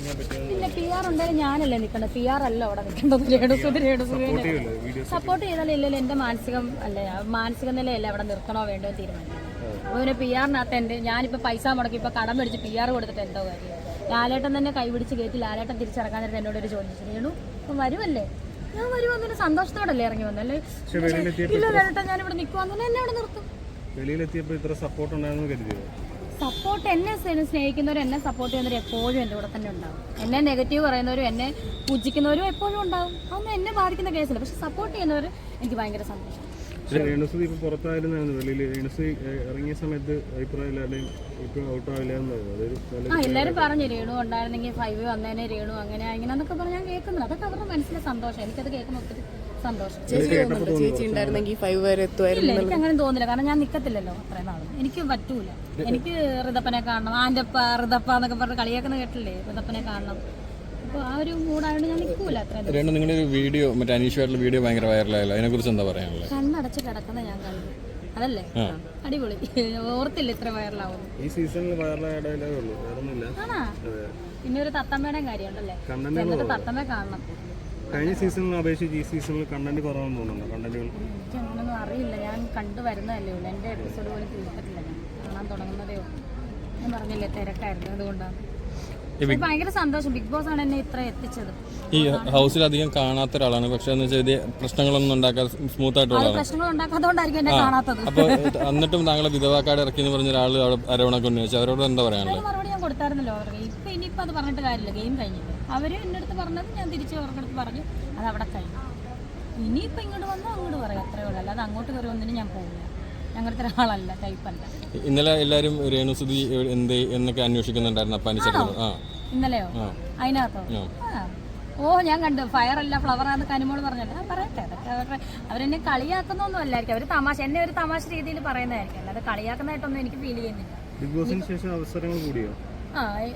പിന്നെ PR ഉണ്ടായാലും ഞാനല്ലേ നിൽക്കേണ്ടത്, PR അല്ല അവിടെ നിൽക്കേണ്ടത്. സപ്പോർട്ട് ചെയ്താലല്ലോ എൻ്റെ മാനസിക നിലയല്ലേ അവിടെ നിർത്തണോ വേണ്ടോ തീരുമാനിക്കും. അപ്പോൾ പിന്നെ PR-നകത്ത് ഞാനിപ്പോൾ പൈസ മുടക്കി ഇപ്പോൾ കടം മേടിച്ച് PR കൊടുത്തിട്ട് എന്തോ കാര്യം. ലാലേട്ടൻ തന്നെ കൈപിടിച്ച് കയറ്റി ലാലേട്ടൻ തിരിച്ചിറക്കാൻ നേരത്തെ എന്നോടൊരു ചോദ്യം ചെയ്യണു, അപ്പം വരുമല്ലേ, ഞാൻ വരുമെന്നൊരു സന്തോഷത്തോടല്ലേ ഇറങ്ങി വന്നല്ലേ. ഇല്ല ലാലേട്ടൻ ഞാനിവിടെ നിൽക്കുവാന്ന് എന്നെ അവിടെ നിർത്തും. സപ്പോർട്ട് എന്നെ സ്നേഹിക്കുന്നവരും എന്നെ സപ്പോർട്ട് ചെയ്യുന്നവരും എപ്പോഴും എൻ്റെ കൂടെ തന്നെ ഉണ്ടാവും. എന്നെ നെഗറ്റീവ് പറയുന്നവരും എന്നെ പൂജിക്കുന്നവരും എപ്പോഴും ഉണ്ടാവും. അതൊന്നും എന്നെ ബാധിക്കുന്ന കേസില്ല. പക്ഷെ സപ്പോർട്ട് ചെയ്യുന്നവർ എനിക്ക് ഭയങ്കര സന്തോഷം. എല്ലാരും പറഞ്ഞു രേണു ഉണ്ടായിരുന്നെങ്കിൽ 5 വന്നേനെ, രേണു അങ്ങനെ ഇങ്ങനെന്നൊക്കെ പറഞ്ഞ് ഞാൻ കേൾക്കുന്നത്. അതൊക്കെ അവരുടെ മനസ്സിലെ സന്തോഷം. എനിക്കത് കേൾക്കുന്ന ഒത്തിരി സന്തോഷം. എനിക്ക് അങ്ങനെ തോന്നില്ല, കാരണം ഞാൻ നിക്കത്തില്ലല്ലോ അത്രയും നാളും. എനിക്ക് പറ്റൂല. എനിക്ക് ഋതപ്പനെ കാണണം, ആൻ്റപ്പ ഋതപ്പ എന്നൊക്കെ പറഞ്ഞ് കളിയാക്കുന്ന കേട്ടില്ലേ, ഋതപ്പനെ കാണണം. അപ്പോൾ ആ ഒരു മൂടായതുകൊണ്ട് ഞാൻ നിൽക്കൂല. അത്രയും നിങ്ങളുടെ ഒരു വീഡിയോ മറ്റേ അനീഷുമായിട്ടുള്ള വീഡിയോ ഭയങ്കര വൈറലായല്ലോ, അതിനെക്കുറിച്ച് എന്താ പറയാനുള്ളത്? കണ്ണടച്ച് കിടക്കുന്ന ഞാൻ കണ്ടു, അതല്ലേ അടിപൊളി. ഓർത്തില്ല ഇത്ര വൈറലാവും. ആണാ, പിന്നെ ഒരു തത്തമ്മയുടെ കാര്യമുണ്ടല്ലേ, എന്നിട്ട് തത്തമ്മ കാണണം. കഴിഞ്ഞ സീസണിനെ അപേക്ഷിച്ച് ഈ സീസണിൽ കണ്ടന്റ് കുറവാണെന്ന് തോന്നുന്നുണ്ടോ? കണ്ടന്റുകൾ എനിക്കങ്ങനൊന്നും അറിയില്ല, ഞാൻ കണ്ടു വരുന്നതല്ലേ ഉള്ളൂ. എൻ്റെ എപ്പിസോഡ് പോലും തീർത്തിട്ടില്ല, ഞാൻ കാണാൻ തുടങ്ങുന്നതേ ഉള്ളൂ. ഞാൻ പറഞ്ഞില്ലേ തിരക്കായിരുന്നു, അതുകൊണ്ടാണ്. ഭയങ്കര സന്തോഷം. ബിഗ് ബോസ് ആണ് എന്നെ ഇത്ര എത്തിച്ചത്. ഈ ഹൗസിൽ അധികം കാണാത്ത ഒരാളാണ്, പക്ഷെ പ്രശ്നങ്ങളൊന്നും ഉണ്ടാക്കാതെ സ്മൂത്ത് ആയിട്ടുള്ള പ്രശ്നങ്ങൾ ഉണ്ടാക്കാത്തതുകൊണ്ടായിരിക്കും എന്നെ കാണാത്തത്. അപ്പൊ എന്നിട്ടും താങ്കളെ വിധവാക്കാട് ഇറക്കി എന്ന് പറഞ്ഞ ഒരാൾ ആരോപണമൊക്കെ ഉന്നയിച്ചു, അവരോട് എന്താ പറയാനുള്ളത്? മറുപടി ഞാൻ കൊടുത്തായിരുന്നല്ലോ അവർക്ക്. ഇനിയിപ്പോൾ അത് പറഞ്ഞിട്ട് കാര്യമില്ല, ഗെയിം കഴിഞ്ഞില്ല. അവർ എൻ്റെ അടുത്ത് പറഞ്ഞത് ഞാൻ തിരിച്ച് അവരുടെ അടുത്ത് പറഞ്ഞു, അത് അവിടെ കഴിഞ്ഞു. ഇനിയിപ്പോൾ ഇങ്ങോട്ട് വന്നാൽ അങ്ങോട്ട് പറയാം, അത്രയേ ഉള്ളൂ. അല്ലാതെ അങ്ങോട്ട് കയറി ഒന്നിനും ഞാൻ പോകില്ല. ഞങ്ങളുടെ ഒരാളല്ല, ടൈപ്പല്ല. ഇന്നലെ എല്ലാവരും രേണുസുതി എന്ത് എന്നൊക്കെ അന്വേഷിക്കുന്നുണ്ടായിരുന്നു. അപ്പം ഇന്നലെയോ? അതിനകത്തോ? ഞാൻ കണ്ടു. ഫയർ അല്ല ഫ്ലവറാന്ന് കനിമോള് പറഞ്ഞല്ലോ. പറയട്ടെ, അതൊക്കെ അവരെന്നെ കളിയാക്കുന്നൊന്നും അല്ലായിരിക്കും. അവർ എന്നെ ഒരു തമാശ രീതിയിൽ പറയുന്നതായിരിക്കും, അല്ലാതെ കളിയാക്കുന്നതായിട്ടൊന്നും എനിക്ക് ഫീൽ ചെയ്യുന്നില്ല. ബിഗ് ബോസിന് ശേഷം അവസരങ്ങൾ കൂടിയോ?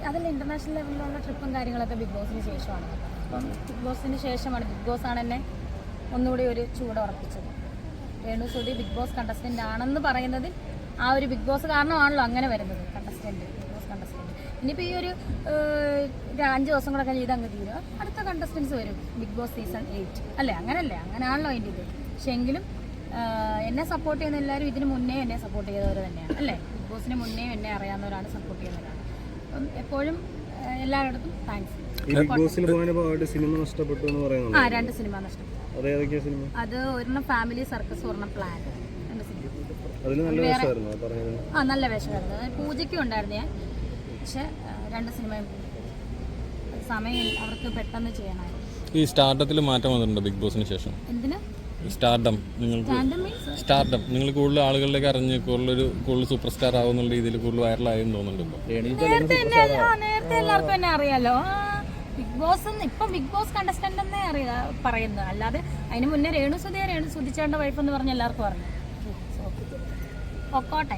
അതിൽ ഇന്റർനാഷണൽ ലെവലിലുള്ള ട്രിപ്പും കാര്യങ്ങളൊക്കെ ബിഗ് ബോസിന് ശേഷമാണ്. അപ്പം ബിഗ് ബോസിന് ശേഷമാണ്, ബിഗ് ബോസ് ആണ് എന്നെ ഒന്നുകൂടി ഒരു ചൂട് ഉറപ്പിച്ചത്. രേണുസുതി ബിഗ് ബോസ് കണ്ടസ്റ്റന്റ് ആണെന്ന് പറയുന്നത് ആ ഒരു ബിഗ് ബോസ് കാരണമാണല്ലോ അങ്ങനെ വരുന്നത്. ബിഗ് ബോസ് കണ്ടസ്റ്റന്റ് ഇനിയിപ്പോൾ ഈ ഒരു 5 ദിവസം കൂടെ കഴിഞ്ഞ് ഇതങ്ങ് തീരും, അടുത്ത കണ്ടസ്റ്റൻസ് വരും ബിഗ് ബോസ് സീസൺ 8 അല്ലേ? അങ്ങനെയാണല്ലോ അതിൻ്റെ ഇത്. പക്ഷെ എങ്കിലും എന്നെ സപ്പോർട്ട് ചെയ്യുന്ന എല്ലാവരും ഇതിന് മുന്നേ എന്നെ സപ്പോർട്ട് ചെയ്തവർ തന്നെയാണ് അല്ലേ? ബിഗ് ബോസിന് മുന്നേ എന്നെ അറിയാവുന്നവരാണ് സപ്പോർട്ട് ചെയ്യുന്നവരാണ്. അപ്പം എപ്പോഴും എല്ലായിടത്തും താങ്ക്സ്. 2 സിനിമ നഷ്ടപ്പെട്ടു എന്ന് പറയുന്നത്. 2 സിനിമ നഷ്ടപ്പെട്ടു. അത് ഒരെണ്ണം ഫാമിലി സർക്കസ്, ഒരെണ്ണം പ്ലാൻ. 2 സിനിമ. നല്ല വേഷമായിരുന്നു. പൂജയ്ക്കും ഉണ്ടായിരുന്നു ഞാൻ. പക്ഷെ 2 സിനിമയും സമയം അവർക്ക് പെട്ടെന്ന് ചെയ്യണമായിരുന്നു. ഈ സ്റ്റാർഡത്തിൽ മാറ്റം വന്നിട്ടുണ്ട് ബിഗ് ബോസിന് ശേഷം. എന്തിനാ സ്റ്റാർഡം? നിങ്ങൾ കൂടുതൽ ആളുകളിലേക്ക് അറിഞ്ഞ് കൂടുതൽ സൂപ്പർ സ്റ്റാർ ആവുന്ന രീതിയിൽ കൂടുതൽ വൈറലായെന്ന് തോന്നുന്നുണ്ടല്ലോ. നേരത്തെ എല്ലാവർക്കും എന്നെ അറിയാലോ. ബിഗ് ബോസ് ഇപ്പം ബിഗ് ബോസ് കണ്ടസ്റ്റന്റ് എന്നേ പറയുന്നത്, അല്ലാതെ അതിന് മുന്നേ രേണുസുതിച്ചേണ്ട വൈഫ് എന്ന് പറഞ്ഞ എല്ലാവർക്കും അറിയാം. പൊക്കോട്ടെ.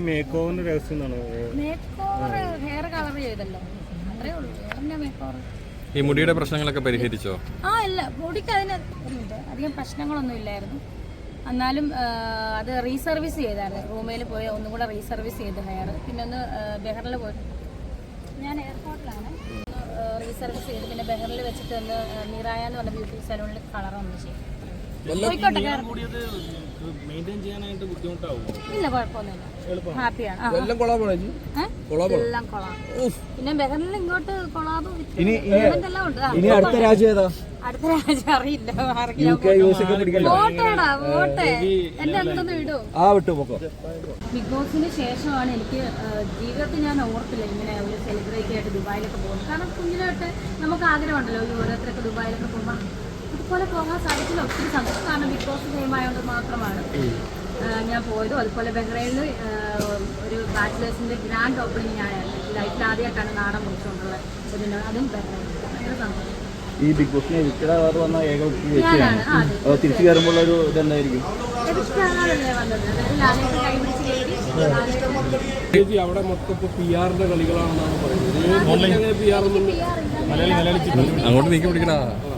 മേക്ക് ഓവർ ഹെയർ കളർ ചെയ്തല്ലോ, അത്രേ ഉള്ളൂ. Make over. ഈ മുടിയുടെ പ്രശ്നങ്ങളൊക്കെ പരിഹരിച്ചോ? ഇല്ല, മുടിക്ക് അതിന് അധികം പ്രശ്നങ്ങളൊന്നും ഇല്ലായിരുന്നു. എന്നാലും അത് റീസർവീസ് ചെയ്തായിരുന്നു. റൂമിൽ പോയി ഒന്നും കൂടെ റീസർവീസ് ചെയ്ത് ഹെയർ. പിന്നെ ഒന്ന് ബെഹറിൽ പോയി, ഞാൻ എയർപോർട്ടിലാണ് റീസർവീസ് ചെയ്ത്. പിന്നെ ബെഹറിൽ വെച്ചിട്ട് ഒന്ന് മീറായ എന്ന് പറഞ്ഞ ബ്യൂട്ടി സലൂണിൽ കളർ ഒന്ന് ചെയ്യും. ഇല്ല, കുഴപ്പമൊന്നുമില്ല, ഹാപ്പിയാണ്. എല്ലാം കൊളാബ്. പിന്നെ ബെഹറിൽ ഇങ്ങോട്ട് കൊളാബ് എല്ലാം ഉണ്ട്. അടുത്ത രാജ്യം അറിയില്ല. എന്റെ എന്തൊന്നും ഇടും. ബിഗ് ബോസിന് ശേഷമാണ് എനിക്ക് ജീവിതത്തിൽ ഞാൻ ഓർത്തില്ല ഇങ്ങനെ ഒരു സെലിബ്രിറ്റി ആയിട്ട് ദുബായിലൊക്കെ പോകുന്നത്. കാരണം കുഞ്ഞിലോട്ട് നമുക്ക് ആഗ്രഹമുണ്ടല്ലോ ഈ ഓരോരുത്തരൊക്കെ ദുബായിലൊക്കെ പോകുമ്പോൾ. അതുപോലെ പോകാൻ സാധിച്ചില്ല. ഒത്തിരി സന്തോഷം. കാരണം ബിഗ് ബോസ് ഗെയിമായതുകൊണ്ട് മാത്രമാണ് ഞാൻ പോയതും. അതുപോലെ ബഹ്റൈനിൽ ഒരു ബാച്ചിലേഴ്സിന്റെ ഗ്രാൻഡ് ഓപ്പണിംഗ് ആയിരുന്നു. ലൈഫിൽ ആദ്യമായിട്ടാണ് നാടൻ മുറിച്ചുകൊണ്ടുള്ള ഇതിന്, അതും ബഹ്റൈനിൽ. ഭയങ്കര സന്തോഷം. ഈ ബിഗ് ബോസിനെ വന്ന ഏക വ്യക്തിയാണ്. തിരിച്ചു കയറുമ്പോൾ ഒരു ഇതെന്തായിരിക്കും? അവിടെ മൊത്തം PR-ന്റെ കളികളാണെന്നാണ് പറയുന്നത്. അങ്ങോട്ട് നീക്കി പിടിക്കണ.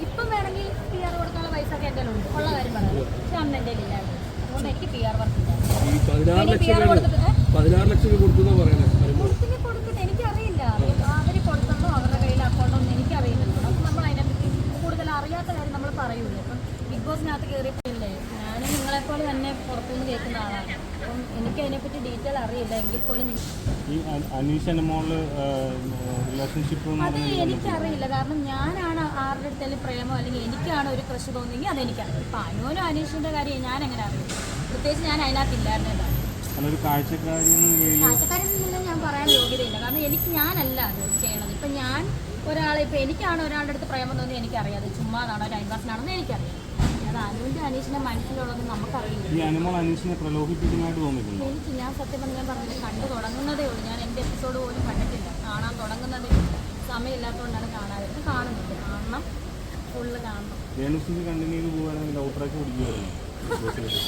ഇപ്പം വേണമെങ്കിൽ PR കൊടുക്കാനുള്ള പൈസ ഒക്കെ എൻ്റെ ഉണ്ട്, ഉള്ള കാര്യം പറയാം. പക്ഷെ അന്ന് എൻ്റെ ഇല്ലായിരുന്നു. അതുകൊണ്ട് എനിക്ക് PR വർക്കില്ല. 16 ലക്ഷം കൊടുത്തു പറയുന്നത്. കൊടുത്തിട്ട് എനിക്കറിയില്ല അവർ കൊടുത്ത ബോസിനകത്ത് കയറിയിട്ടില്ലേ, ഞാനും നിങ്ങളെപ്പോലെ തന്നെ പുറത്തുനിന്ന് കേൾക്കുന്ന ആളാണ്. അപ്പം എനിക്ക് അതിനെപ്പറ്റി ഡീറ്റെയിൽ അറിയില്ല. എങ്കിൽ പോലും ഈ അനീഷ് അനുമോള് റിലേഷൻഷിപ്പ് അത് എനിക്കറിയില്ല. കാരണം ഞാനാണ് ആരുടെ അടുത്തേലും പ്രേമോ അല്ലെങ്കിൽ എനിക്കാണ് ഒരു ക്രഷ് തോന്നിയെങ്കിൽ അതെനിക്കറിയാം. ഇപ്പം അനുവിനും അനീഷിൻ്റെ കാര്യം ഞാൻ എങ്ങനെ അറിയും? പ്രത്യേകിച്ച് ഞാൻ അതിനകത്തില്ലായിരുന്നല്ലോ. ഒരു കാഴ്ചക്കാരി കാഴ്ചക്കാരെന്നല്ല ഞാൻ പറയാൻ യോഗ്യതയില്ല. കാരണം ഞാനല്ല അത് ചെയ്യണത്. ഇപ്പം ഞാൻ ഒരാളെ ഇപ്പം എനിക്കാണ് ഒരാളുടെ അടുത്ത് പ്രേമം തോന്നി എനിക്കറിയാം. അത് ചുമ്മാതാണോ ടൈം പാസിനാണെന്ന് എനിക്കറിയാം. അത് അനുവിൻ്റെ അനീഷിൻ്റെ മനസ്സിലുള്ളത് നമുക്കറിയില്ല. ഈ അനുമോൾ അനീഷിനെ പ്രലോഭിപ്പിക്കുന്നതായിട്ട് തോന്നിയിട്ടുണ്ട്. എനിക്ക് ഞാൻ സത്യം പറഞ്ഞാൽ ഞാൻ പറഞ്ഞത് കണ്ടു തുടങ്ങുന്നതേ ഉള്ളൂ. ഞാൻ എൻ്റെ എപ്പിസോഡ് പോലും കണ്ടിട്ടില്ല. കാണാൻ തുടങ്ങുന്നതേ ഉള്ളൂ. സമയമില്ലാത്തതുകൊണ്ടാണ് കാണാതെ കാണുന്നത്. കാണണം, ഫുള്ള് കാണണം. രേണുസുതി കണ്ടിന്യൂ ചെയ്ത് പോകുകയാണെങ്കിൽ ലവ് ട്രാക്ക് പിടിക്കുമായിരുന്നു.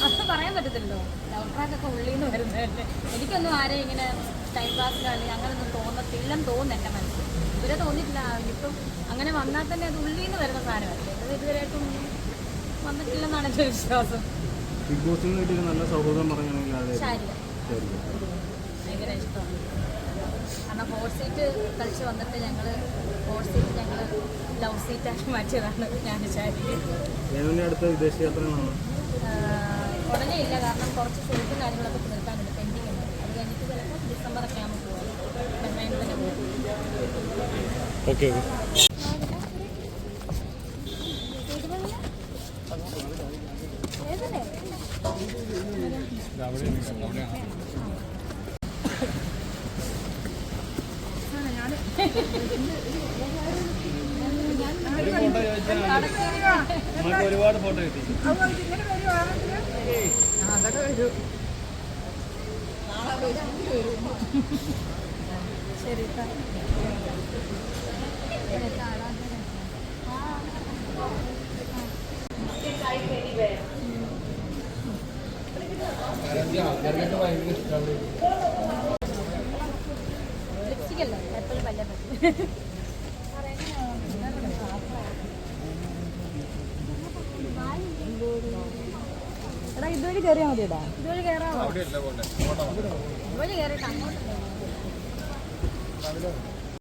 അത് പറയാൻ പറ്റത്തില്ലല്ലോ. ലവ് ട്രാക്കൊക്കെ ഉള്ളിൽ നിന്ന് വരുന്നതല്ലേ. എനിക്കൊന്നും ആരെയും ഇങ്ങനെ ടൈം പാസിലോ അല്ലെങ്കിൽ അങ്ങനെയൊന്നും തോന്നത്തില്ലെന്ന് തോന്നുന്നു എൻ്റെ മനസ്സിൽ. ഇവരെ തോന്നിയിട്ടില്ല. ഇപ്പം അങ്ങനെ വന്നാൽ തന്നെ അത് ഉള്ളിൽ നിന്ന് വരുന്ന സാധനമല്ലേ. അത് ഇതുവരെയായിട്ടും വന്നിട്ടില്ലെന്നാണ് എൻ്റെ വിശ്വാസം. ബിഗ് ബോസിന് വേണ്ടി നല്ല സൗഹൃദം പറയുകയാണെങ്കിൽ ശരി, ഭയങ്കര ഇഷ്ടമാണ്. കാരണം ഹോട്ട് സീറ്റ് കളിച്ച് വന്നിട്ട് ഞങ്ങൾ ലവ് സീറ്റാക്കി മാറ്റിയതാണ് ഞാൻ ശാരി. അടുത്ത വിദേശ യാത്രകളാണ് ഉടനെ ഇല്ല. കാരണം കുറച്ച് ഷൂട്ടും കാര്യങ്ങളൊക്കെ തീർക്കാനുണ്ട്, പെൻഡിങ് ഉണ്ട്. അത് കഴിഞ്ഞിട്ട് ചിലപ്പോൾ ഡിസംബറൊക്കെ ആകുമ്പോൾ പോകും. ബഹ്റൈനിൽ പോകും. ഓക്കെ നമുക്ക് ഒരുപാട് ഫോട്ടോ കിട്ടി. ശരി. ലിപ്സ്റ്റിക്കല്ലേ എപ്പോഴും പല്ലേ പറ്റും. എടാ ഇതുവഴി കയറിയാൽ മതിയടാ. ഇതുവഴി കയറാമോ? ഇതുവഴി കയറിയിട്ട് അങ്ങോട്ട്